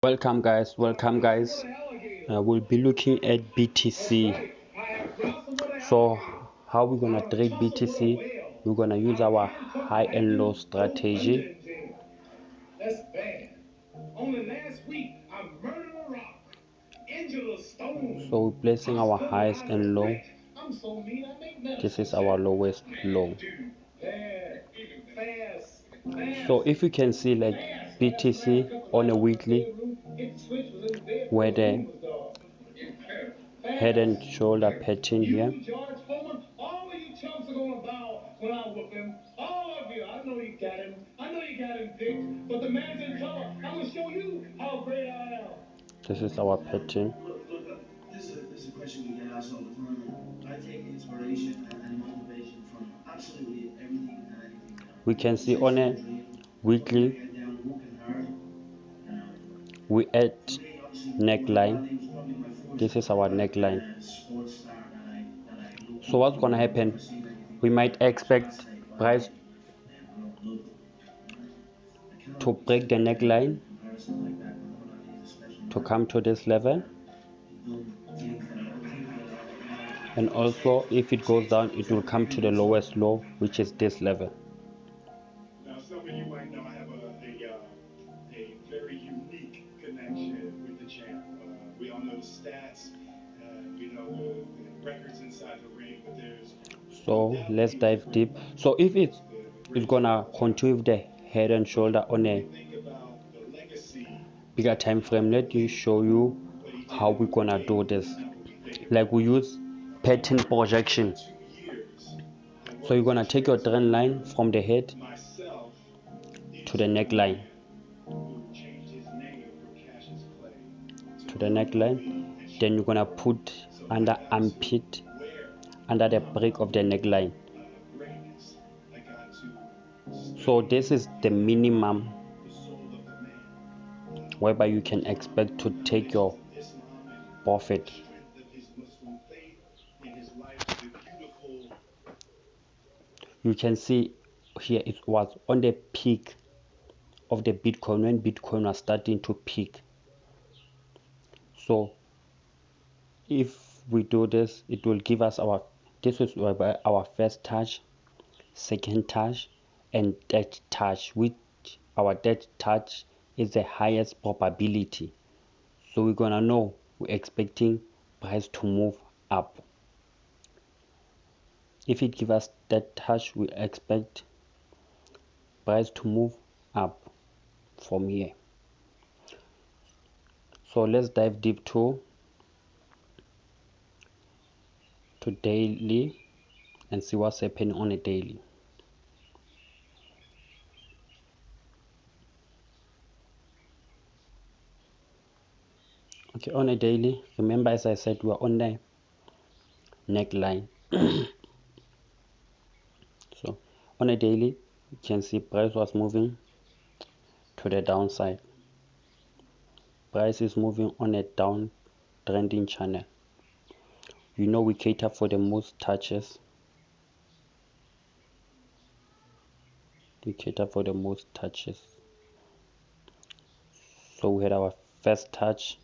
Welcome guys, we'll be looking at BTC. So how we're gonna trade BTC? We're gonna use our high and low strategy. So we're placing our highs and low. This is our lowest low. So if you can see like BTC on a weekly, where the head and shoulder pattern here, this is our pattern. This is a question we get asked all the time, and I take inspiration and motivation from absolutely everything and anything. We can see on a weekly we add neckline. This is our neckline. So what's gonna happen? We might expect price to break the neckline to come to this level, and also if it goes down it will come to the lowest low, which is this level. Now, some of you might know I have a very unique connection with the champ. We all know the stats, we know the records inside the ring, but there's so let's dive deep. So if it's gonna continue with the head and shoulder on a bigger time frame, let me show you how we're gonna do this. Like we use pattern projection. So you're gonna take your trend line from the head to the neckline, then you're gonna put under armpit, under the break of the neckline. So this is the minimum whereby you can expect to take your profit. You can see here it was on the peak of the Bitcoin, when Bitcoin was starting to peak. So if we do this, it will give us this is our first touch, second touch, and third touch, which our third touch is the highest probability. So we're gonna know we're expecting price to move up. If it gives us that touch, we expect price to move up from here. So let's dive deep to daily and see what's happening on a daily. Okay, on a daily, remember as I said, we're on the neckline. So on a daily, you can see price was moving to the downside. Price is moving on a down trending channel. You know we cater for the most touches. We cater for the most touches. So we had our first touch,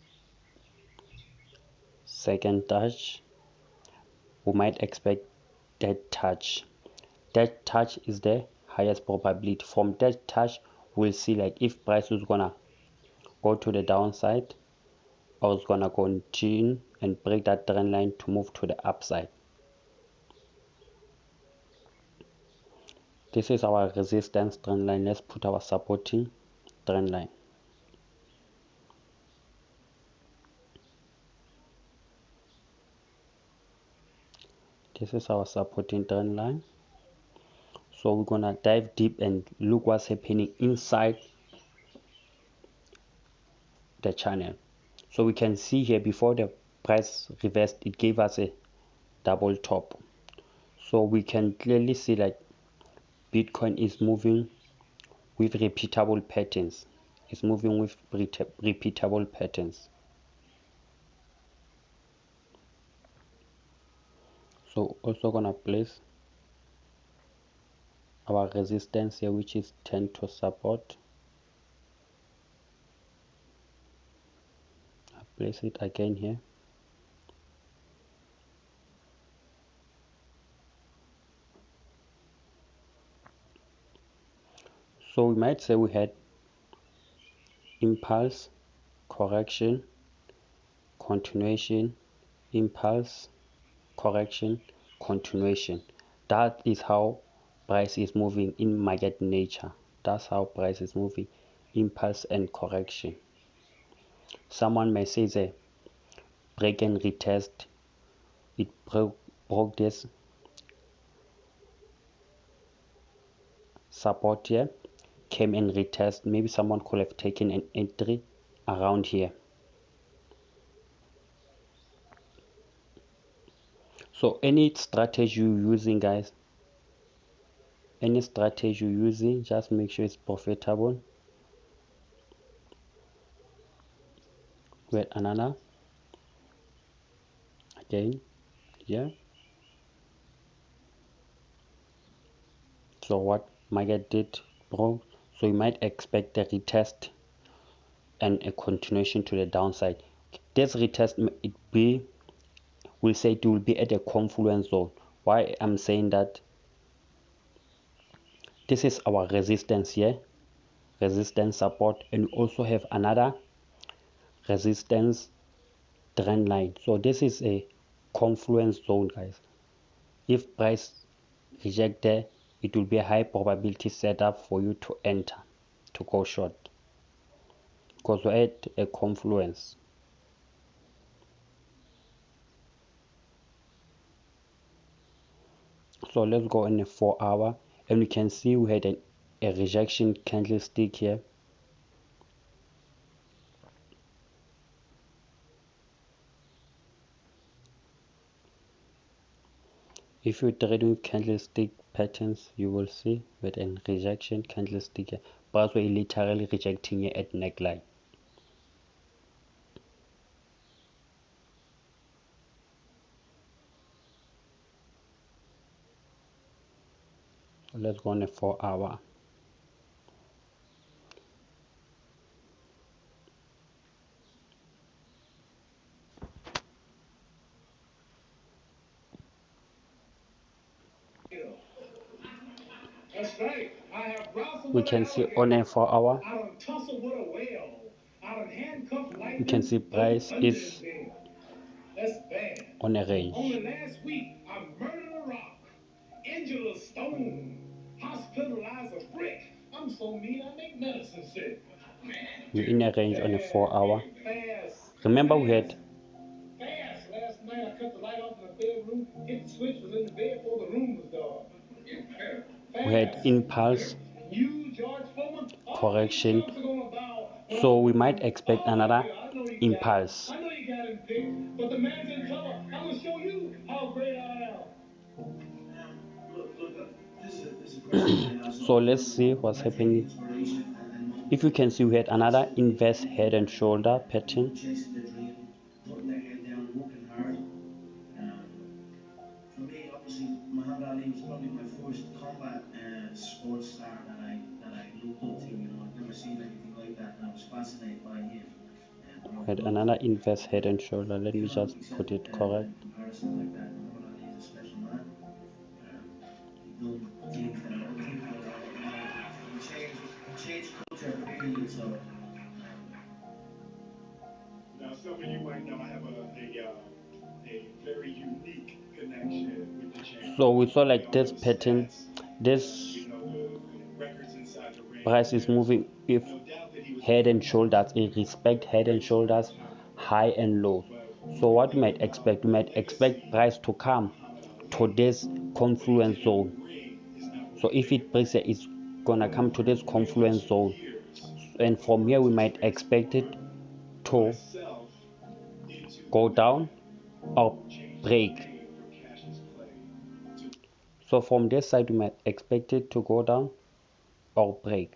second touch. We might expect that touch. That touch is the highest probability. From that touch, we'll see like if price is gonna go to the downside or it's gonna continue and break that trend line to move to the upside. This is our resistance trend line. Let's put our supporting trend line. This is our supporting trend line. So we're gonna dive deep and look what's happening inside the channel. So we can see here before the price reversed, it gave us a double top. So we can clearly see that Bitcoin is moving with repeatable patterns. It's moving with repeatable patterns. So also gonna place our resistance here, which is 10 to support. place it again here. So we might say we had impulse, correction, continuation, impulse, correction, continuation. That is how price is moving in market nature. That's how price is moving, impulse and correction. Someone may say the break and retest, it broke this support here, came and retest. Maybe someone could have taken an entry around here. So any strategy you're using, guys, any strategy you're using, just make sure it's profitable. Wait, another again here. So what market did broke, so you might expect a retest and a continuation to the downside. This retest will say it will be at a confluence zone. Why I'm saying that, this is our resistance here, resistance support, and we also have another resistance trend line. So this is a confluence zone, guys. If price reject there, it will be a high probability setup for you to enter, to go short, because we're at a confluence. So let's go in a 4-hour, and we can see we had a rejection candlestick here. If you're trading with candlestick patterns, you will see with a rejection candlestick here, but we're literally rejecting it at neckline. So let's go on a 4-hour. That's right. I have wrestled We with an can see on alligator. a 4-hour, I done tussled with a whale. I done handcuffed we can lightning. see Done price thundered in is bed. That's bad. on a range. Only last week, I murdered a rock, injured a stone, hospitalized a brick. I'm so mean I make medicine sick. We're in a range on a 4-hour. Fast. Remember we Fast. had Fast. Last night I cut the light off in the bedroom, hit the switch, was in the bed before the room was dark. Fast. impulse, You, George Foreman, all these correction. chumps are gonna bow. So we might expect another impulse. I know you got him picked, but the man's in trouble. I'm gonna show you how great I am. Look, this is a question we get asked all So the let's time. see what's I take happening. inspiration and If you can motivation see, we had another absolutely inverse everything head and from shoulder pattern. people chasing their dream, putting their head down, working hard. Um, for me, obviously, Muhammad Ali was probably my first combat sports star that I looked up to. You know, I'd never seen anything like that, and I was fascinated by him. And I We would had love another inverse to head and shoulder. Let me give an just put accepted it correct. comparison like that. Muhammad Ali is a special man. He done things that are unthinkable. You know, he changed culture. Period. So. Now, some of you might know I have a very unique connection with the champ. So we saw We like all know this the pattern. stats. We This know the records inside the ring. price is There's moving with no doubt that he was head and one shoulders. It respect of the head and greatest of all shoulders, time. high and low. But So when we what we think might about expect, we the might expect legacy price to of come Muhammad to Ali, this what he confluence did in zone. the ring is not what So we if think it breaks about. here, it's gonna come to this We put confluence zone, years and of from here work we to might expect it transform to myself into the go down man or who changed his break. name from Cassius Clay to So from this side we might expect it to go down or break,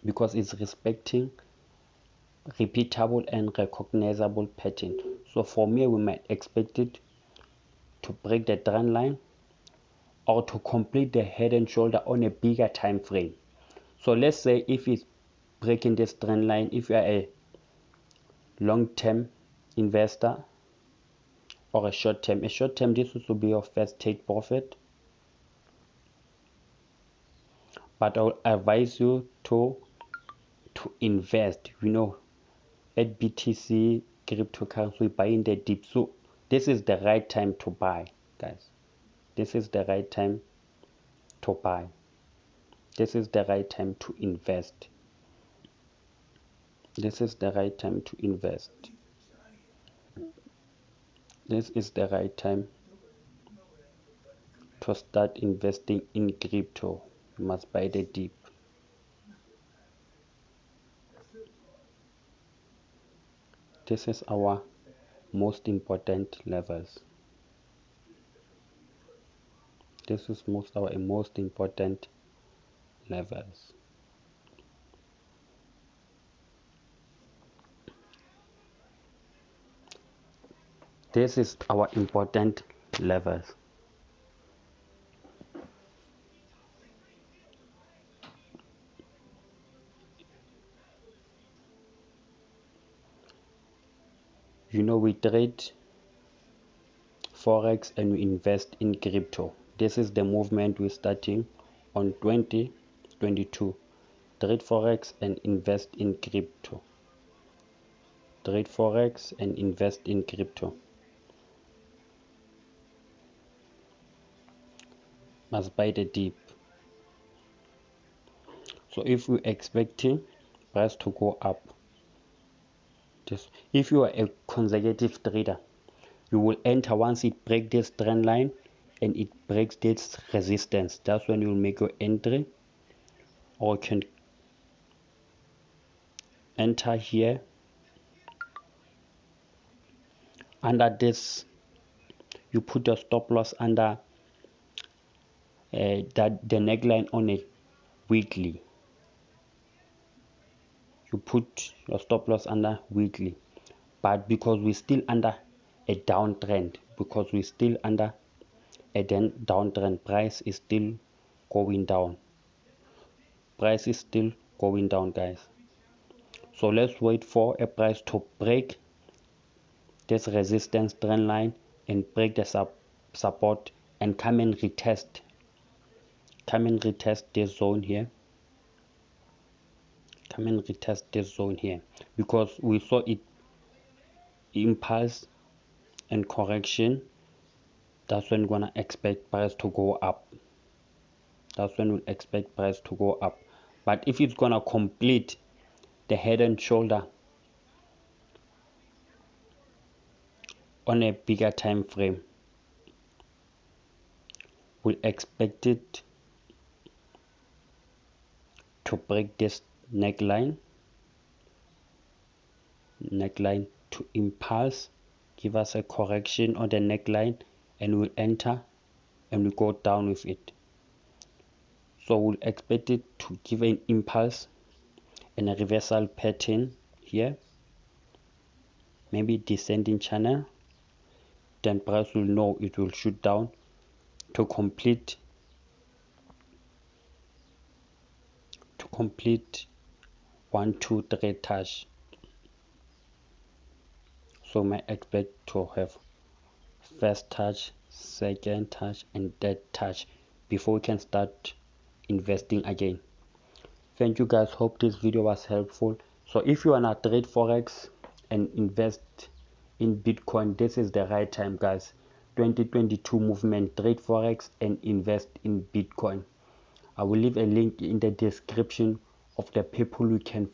because it's respecting repeatable and recognizable pattern. So from here we might expect it to break the trend line or to complete the head and shoulder on a bigger time frame. So let's say if it's breaking this trend line, if you are a long-term investor or a short-term, this will be your first take profit. But I'll advise you to invest, at BTC cryptocurrency, buying the dip. So this is the right time to buy, guys. This is the right time to buy. This is the right time to invest. This is the right time to invest. This is the right time to start investing in crypto. You must buy the dip. This is our most important levels. This is our most important levels. This is our important levels. We trade forex and we invest in crypto. This is the movement we're starting on 2022. Trade forex and invest in crypto. Trade forex and invest in crypto. Must buy the dip. So if we're expecting price to go up, if you are a conservative trader, you will enter once it breaks this trend line and it breaks this resistance. That's when you will make your entry, or you can enter here under this. You put your stop loss under the neckline on a weekly. You put your stop loss under weekly, but because we're still under a downtrend, price is still going down. Price is still going down, guys. So let's wait for a price to break this resistance trend line and break the support and come and retest this zone here. Because we saw it impulse and correction. That's when we're gonna expect price to go up. But if it's gonna complete the head and shoulder on a bigger time frame, we expect it to break this neckline to impulse, give us a correction on the neckline, and we'll enter and we go down with it. So we'll expect it to give an impulse and a reversal pattern here, maybe descending channel. Then price will know it will shoot down to complete 1, 2, 3 touch. So may expect to have first touch, second touch, and third touch before we can start investing again. Thank you guys, hope this video was helpful. So if you wanna trade forex and invest in Bitcoin, this is the right time, guys. 2022 movement, trade forex and invest in Bitcoin. I will leave a link in the description of the people you can